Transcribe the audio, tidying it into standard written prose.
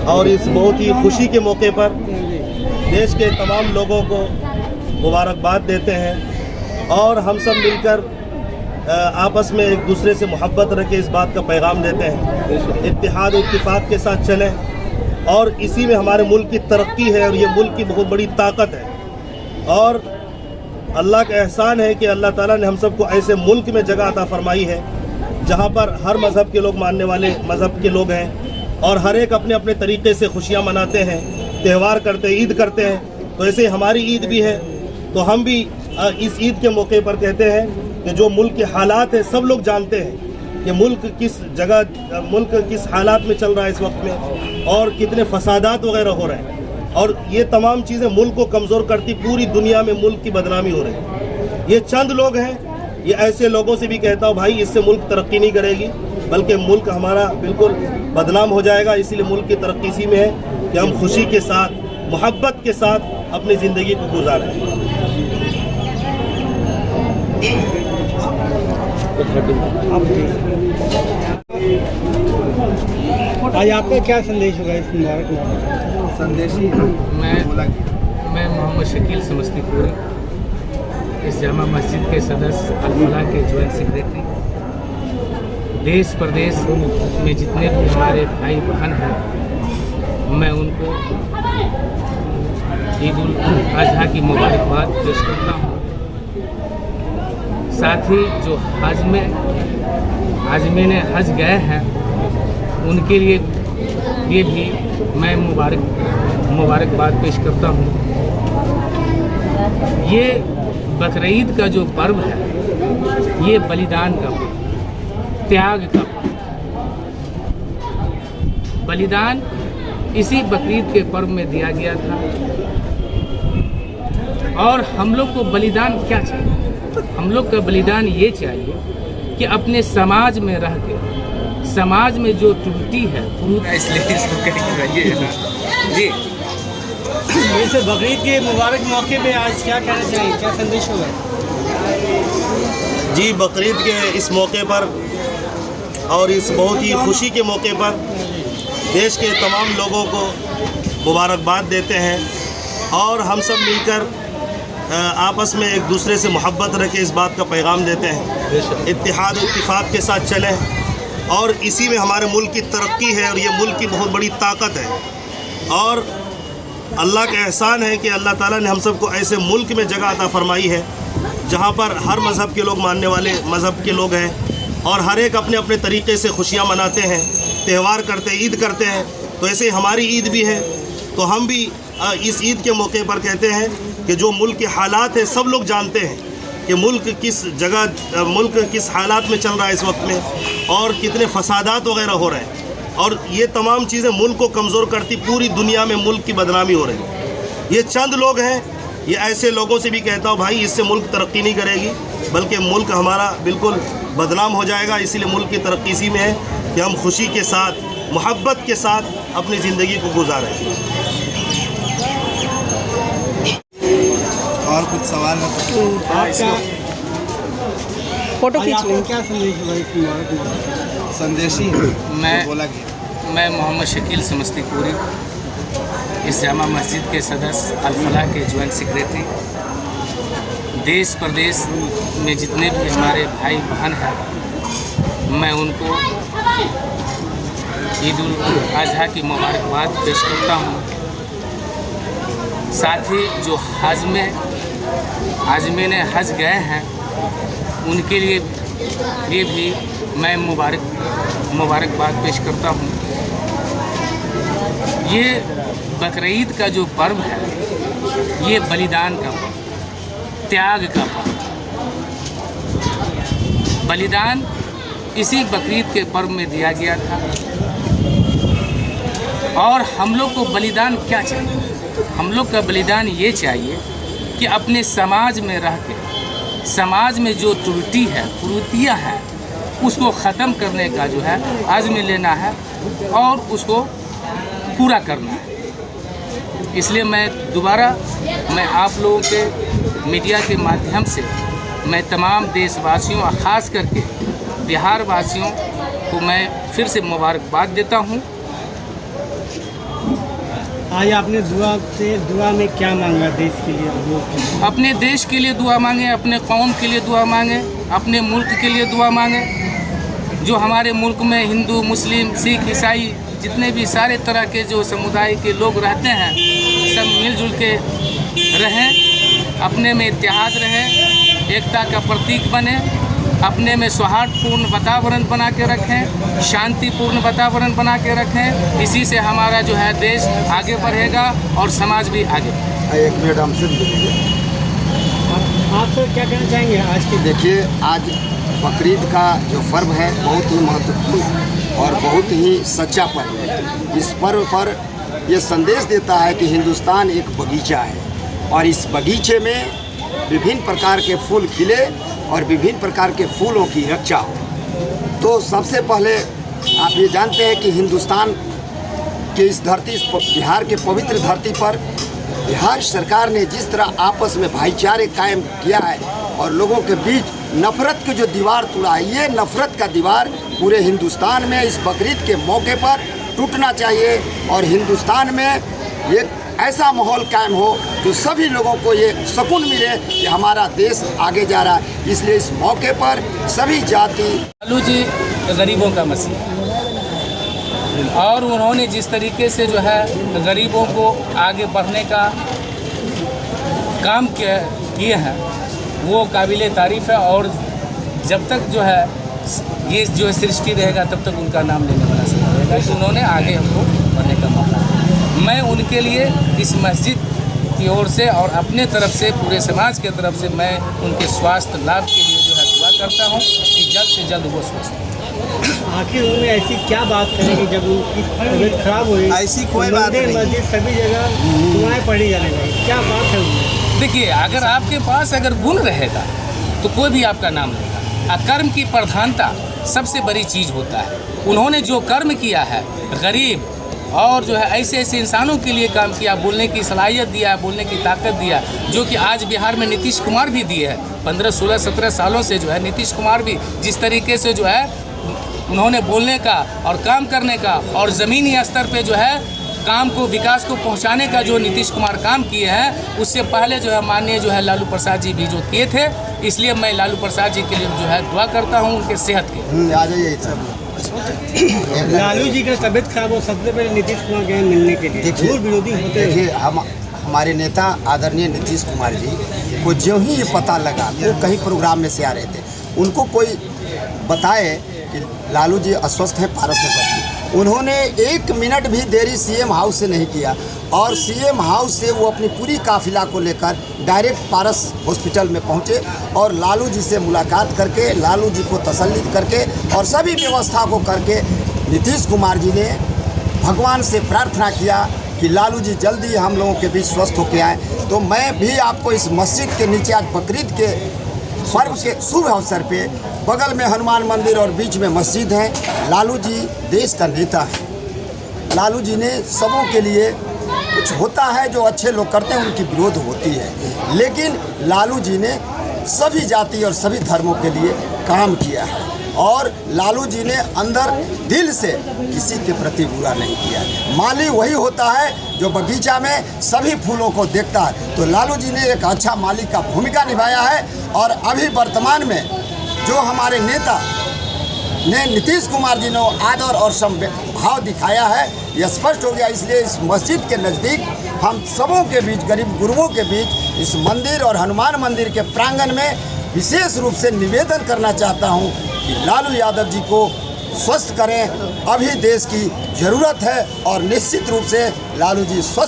और इस बहुत ही खुशी के मौके पर देश के तमाम लोगों को मुबारकबाद देते हैं और हम सब मिलकर आपस में एक दूसरे से मोहब्बत रख के इस बात का पैगाम देते हैं इत्तेहाद इत्तिफाक के साथ चलें और इसी में हमारे मुल्क की तरक्की है और ये मुल्क की बहुत बड़ी ताकत है। और अल्लाह का एहसान है कि अल्लाह ताला ने हम सबको ऐसे मुल्क में जगह अता फरमाई है जहाँ पर हर मज़हब के लोग मानने वाले मज़हब के लोग हैं और हर एक अपने अपने तरीक़े से खुशियाँ मनाते हैं, त्यौहार करते हैं, ईद करते हैं। तो ऐसे हमारी ईद भी है, तो हम भी इस ईद के मौके पर कहते हैं कि जो मुल्क के हालात हैं सब लोग जानते हैं कि मुल्क किस जगह, मुल्क किस हालात में चल रहा है इस वक्त में और कितने फसादात वगैरह हो रहे हैं। और ये तमाम चीज़ें मुल्क को कमज़ोर करती, पूरी दुनिया में मुल्क की बदनामी हो रही है। ये चंद लोग हैं, ये ऐसे लोगों से भी कहता हूँ भाई इससे मुल्क तरक्की नहीं करेगी बल्कि मुल्क हमारा बिल्कुल बदनाम हो जाएगा। इसीलिए मुल्क की तरक्की इसी में है कि हम खुशी के साथ, मोहब्बत के साथ अपनी ज़िंदगी को गुजारें। आज आपका क्या संदेश होगा इस मुबारक में? संदेश ही मैं मोहम्मद शकील समस्तीपुरी, इस जामा मस्जिद के सदस्य अल-फलाह के ज्वाइंट सेक्रेटरी, देश प्रदेश में जितने भी हमारे भाई बहन हैं मैं उनको ईद उल अजहा की मुबारकबाद पेश करता हूँ। साथ ही जो हाजिमीन हज गए हैं उनके लिए ये भी मैं मुबारकबाद पेश करता हूँ। ये बकरीद का जो पर्व है ये बलिदान का पर्व, त्याग का पर्व। बलिदान इसी बकरीद के पर्व में दिया गया था और हम लोग को बलिदान क्या चाहिए? हम लोग का बलिदान ये चाहिए कि अपने समाज में रह के, समाज में जो त्रुटि है इसलिए इसको कहिए जी। वैसे बकरीद के मुबारक मौके पे आज क्या कहना चाहिए, क्या संदेश होगा? जी, बकरीद के इस मौके पर और इस बहुत ही खुशी के मौके पर देश के तमाम लोगों को मुबारकबाद देते हैं और हम सब मिलकर आपस में एक दूसरे से मोहब्बत रख के इस बात का पैगाम देते हैं इत्तेहाद इत्तिफाक के साथ चलें और इसी में हमारे मुल्क की तरक्की है और ये मुल्क की बहुत बड़ी ताकत है। और अल्लाह का एहसान है कि अल्लाह ताला ने हम सबको ऐसे मुल्क में जगह अता फरमाई है जहाँ पर हर मज़हब के लोग मानने वाले मज़हब के लोग हैं और हर एक अपने अपने तरीक़े से खुशियाँ मनाते हैं, त्यौहार करते हैं, ईद करते हैं। तो ऐसे हमारी ईद भी है, तो हम भी इस ईद के मौके पर कहते हैं कि जो मुल्क के हालात हैं सब लोग जानते हैं कि मुल्क किस जगह, मुल्क किस हालात में चल रहा है इस वक्त में और कितने फसादात वगैरह हो रहे हैं। और ये तमाम चीज़ें मुल्क को कमज़ोर करती, पूरी दुनिया में मुल्क की बदनामी हो रही है। ये चंद लोग हैं, ये ऐसे लोगों से भी कहता हूँ भाई इससे मुल्क तरक्की नहीं करेगी बल्कि मुल्क हमारा बिल्कुल बदनाम हो जाएगा। इसीलिए मुल्क की तरक्की इसी में है कि हम खुशी के साथ, मोहब्बत के साथ अपनी ज़िंदगी को गुजारें। और कुछ सवाल आपका फोटो खींच लें, क्या संदेश होगा इस मुबारक में? संदेश ही मैं मोहम्मद शकील समस्तीपुरी, इस जामा मस्जिद के सदस्य अल-फलाह के ज्वाइंट सेक्रेटरी, देश प्रदेश में जितने भी हमारे भाई बहन हैं मैं उनको ईद उल अजहा की मुबारकबाद पेश करता हूँ। साथ ही जो हाजिमीन हज गए हैं उनके लिए ये भी मैं मुबारकबाद पेश करता हूँ। ये बकरीद का जो पर्व है ये बलिदान का पर्व, त्याग का पर्व। बलिदान इसी बकरीद के पर्व में दिया गया था और हम लोग को बलिदान क्या चाहिए? हम लोग का बलिदान ये चाहिए कि अपने समाज में रह के, समाज में जो त्रुटि है, कुरीतियाँ हैं, उसको ख़त्म करने का जो है आज़्म लेना है और उसको पूरा करना है। इसलिए मैं दोबारा आप लोगों के मीडिया के माध्यम से मैं तमाम देशवासियों और ख़ास करके बिहार वासियों को मैं फिर से मुबारकबाद देता हूँ आज आपने दुआ में क्या मांगा देश के लिए, लोग के लिए? अपने देश के लिए दुआ मांगे, अपने कौम के लिए दुआ मांगे, अपने मुल्क के लिए दुआ मांगे। जो हमारे मुल्क में हिंदू, मुस्लिम, सिख, ईसाई जितने भी सारे तरह के जो समुदाय के लोग रहते हैं, सब मिलजुल के रहें, अपने में इत्तेहाद रहें, एकता का प्रतीक बने, अपने में सौहार्दपूर्ण वातावरण बना के रखें, शांतिपूर्ण वातावरण बना के रखें। इसी से हमारा जो है देश आगे बढ़ेगा और समाज भी आगे। एक मिनट हमसे आप सर क्या कहना चाहेंगे आज के? देखिए, आज बकरीद का जो पर्व है बहुत ही महत्वपूर्ण और बहुत ही सच्चा पर्व है। इस पर्व पर यह संदेश देता है कि हिंदुस्तान एक बगीचा है और इस बगीचे में विभिन्न प्रकार के फूल खिले और विभिन्न प्रकार के फूलों की रक्षा हो। तो सबसे पहले आप ये जानते हैं कि हिंदुस्तान के इस धरती, इस बिहार के पवित्र धरती पर बिहार सरकार ने जिस तरह आपस में भाईचारे कायम किया है और लोगों के बीच नफरत की जो दीवार तोड़ा है, ये नफरत का दीवार पूरे हिंदुस्तान में इस बकरीद के मौके पर टूटना चाहिए और हिंदुस्तान में एक ऐसा माहौल कायम हो जो सभी लोगों को ये सुकून मिले कि हमारा देश आगे जा रहा है। इसलिए इस मौके पर सभी जाति। लालू जी गरीबों का मसीहा, और उन्होंने जिस तरीके से जो है गरीबों को आगे बढ़ने का काम किए हैं वो काबिले तारीफ़ है। और जब तक जो है ये जो सृष्टि रहेगा तब तक उनका नाम लेने वाला सब रहेगा। तो उन्होंने आगे हमको बढ़ने का मौका दिया। मैं उनके लिए इस मस्जिद की ओर से और अपने तरफ से पूरे समाज के तरफ से मैं उनके स्वास्थ्य लाभ के लिए जो है दुआ करता हूँ कि जल्द से जल्द वो स्वस्थ हो। आखिर उन्होंने ऐसी क्या बात करेगी जब उनकी तबीयत खराब हुई? ऐसी कोई बात नहीं। मस्जिद सभी जगह दुआएं पढ़ी जाने लगी, क्या बात है उनमें? देखिए, अगर आपके पास अगर गुण रहेगा तो कोई भी आपका नाम लेगा। कर्म की प्रधानता सबसे बड़ी चीज़ होता है। उन्होंने जो कर्म किया है, गरीब और जो है ऐसे ऐसे इंसानों के लिए काम किया, बोलने की सलाहियत दिया, बोलने की ताकत दिया, जो कि आज बिहार में नीतीश कुमार भी दिए है। 15, 16, 17 सालों से जो है नीतीश कुमार भी जिस तरीके से जो है उन्होंने बोलने का और काम करने का और ज़मीनी स्तर पे जो है काम को, विकास को पहुंचाने का जो नीतीश कुमार काम किए हैं, उससे पहले जो है माननीय जो है लालू प्रसाद जी भी जो किए थे। इसलिए मैं लालू प्रसाद जी के लिए जो है दुआ करता हूं उनके सेहत के। आ जाइए सब। लालू जी का तबीयत खराब हो, सबसे पहले नीतीश कुमार गए मिलने के लिए, घोर विरोधी होते हैं। देखिए, हमारे नेता आदरणीय नीतीश कुमार जी को जो ही ये पता लगा, वो कहीं प्रोग्राम में से आ रहे थे, उनको कोई बताए कि लालू जी अस्वस्थ हैं, पारस में भर्ती। उन्होंने 1 मिनट भी देरी सीएम हाउस से नहीं किया और सीएम हाउस से वो अपनी पूरी काफिला को लेकर डायरेक्ट पारस हॉस्पिटल में पहुंचे और लालू जी से मुलाकात करके, लालू जी को तसल्ली करके और सभी व्यवस्था को करके नीतीश कुमार जी ने भगवान से प्रार्थना किया कि लालू जी जल्दी हम लोगों के बीच स्वस्थ होकर आए। तो मैं भी आपको इस मस्जिद के नीचे आज बकरीद के पर्व के शुभ अवसर पे बगल में हनुमान मंदिर और बीच में मस्जिद है। लालू जी देश का नेता है। लालू जी ने सबों के लिए कुछ होता है जो अच्छे लोग करते हैं, उनकी विरोध होती है, लेकिन लालू जी ने सभी जाति और सभी धर्मों के लिए काम किया है और लालू जी ने अंदर दिल से किसी के प्रति बुरा नहीं किया। माली वही होता है जो बगीचा में सभी फूलों को देखता है। तो लालू जी ने एक अच्छा माली का भूमिका निभाया है और अभी वर्तमान में जो हमारे नेता ने नीतीश कुमार जी ने आदर और समभाव दिखाया है, यह स्पष्ट हो गया। इसलिए इस मस्जिद के नज़दीक हम सबों के बीच, गरीब गुरुओं के बीच, इस मंदिर और हनुमान मंदिर के प्रांगण में विशेष रूप से निवेदन करना चाहता हूं कि लालू यादव जी को स्वस्थ करें। अभी देश की ज़रूरत है और निश्चित रूप से लालू जी स्वस्थ